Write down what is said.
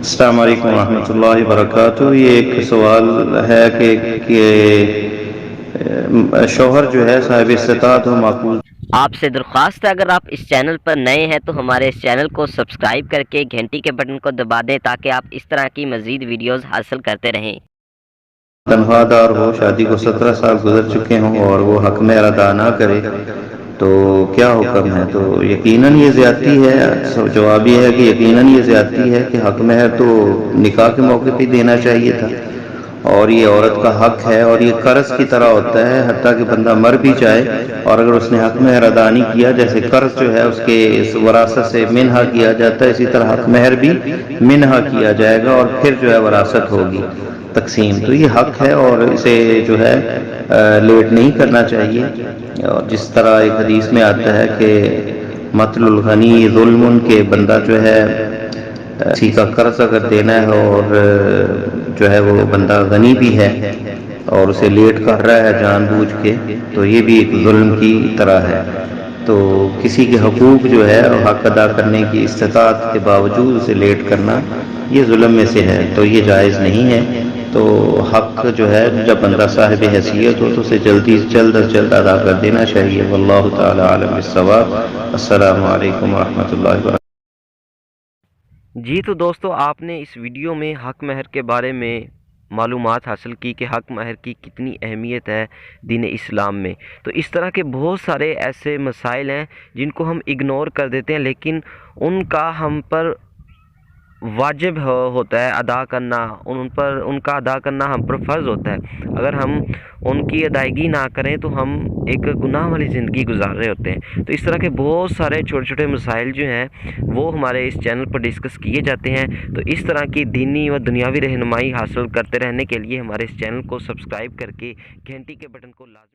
السلام علیکم ورحمۃ اللہ وبرکاتہ۔ یہ ایک سوال ہے کہ شوہر جو ہے صاحب استطاعت و معقول۔ آپ سے درخواست ہے اگر آپ اس چینل پر نئے ہیں تو ہمارے اس چینل کو سبسکرائب کر کے گھنٹی کے بٹن کو دبا دیں تاکہ آپ اس طرح کی مزید ویڈیوز حاصل کرتے رہیں۔ تنخواہ دار ہو، شادی کو 17 سال گزر چکے ہوں اور وہ حق مہر ادا نہ کرے تو کیا حکم ہے؟ تو یقیناً یہ زیادتی ہے۔ جواب یہ ہے کہ یقیناً یہ زیادتی ہے کہ حق مہر تو نکاح کے موقع پہ دینا چاہیے تھا، اور یہ عورت کا حق ہے، اور یہ قرض کی طرح ہوتا ہے، حتیٰ کہ بندہ مر بھی جائے اور اگر اس نے حق مہر ادا نہیں کیا، جیسے قرض جو ہے اس کے اس وراثت سے منہا کیا جاتا ہے، اسی طرح حق مہر بھی منہا کیا جائے گا اور پھر جو ہے وراثت ہوگی تقسیم۔ تو یہ حق ہے اور اسے جو ہے لیٹ نہیں کرنا چاہیے۔ اور جس طرح ایک حدیث میں آتا ہے کہ مطل الغنی ظلم، کے بندہ جو ہے کسی کا قرض اگر دینا ہے اور جو ہے وہ بندہ غنی بھی ہے اور اسے لیٹ کر رہا ہے جان بوجھ کے، تو یہ بھی ایک ظلم کی طرح ہے۔ تو کسی کے حقوق جو ہے حق ادا کرنے کی استطاعت کے باوجود اسے لیٹ کرنا یہ ظلم میں سے ہے، تو یہ جائز نہیں ہے۔ تو حق جو ہے جب بندہ صاحب حیثیت ہو تو اسے جلد از جلد ادا کر دینا چاہیے۔ واللہ تعالی عالم بالصواب۔ السلام علیکم ورحمۃ اللہ وبرکاتہ۔ جی تو دوستو، آپ نے اس ویڈیو میں حق مہر کے بارے میں معلومات حاصل کی کہ حق مہر کی کتنی اہمیت ہے دین اسلام میں۔ تو اس طرح کے بہت سارے ایسے مسائل ہیں جن کو ہم اگنور کر دیتے ہیں، لیکن ان کا ہم پر واجب ہوتا ہے ادا کرنا، ان کا ادا کرنا ہم پر فرض ہوتا ہے۔ اگر ہم ان کی ادائیگی نہ کریں تو ہم ایک گناہ والی زندگی گزار رہے ہوتے ہیں۔ تو اس طرح کے بہت سارے چھوٹے چھوٹے مسائل جو ہیں وہ ہمارے اس چینل پر ڈسکس کیے جاتے ہیں۔ تو اس طرح کی دینی و دنیاوی رہنمائی حاصل کرتے رہنے کے لیے ہمارے اس چینل کو سبسکرائب کر کے گھنٹی کے بٹن کو لازمی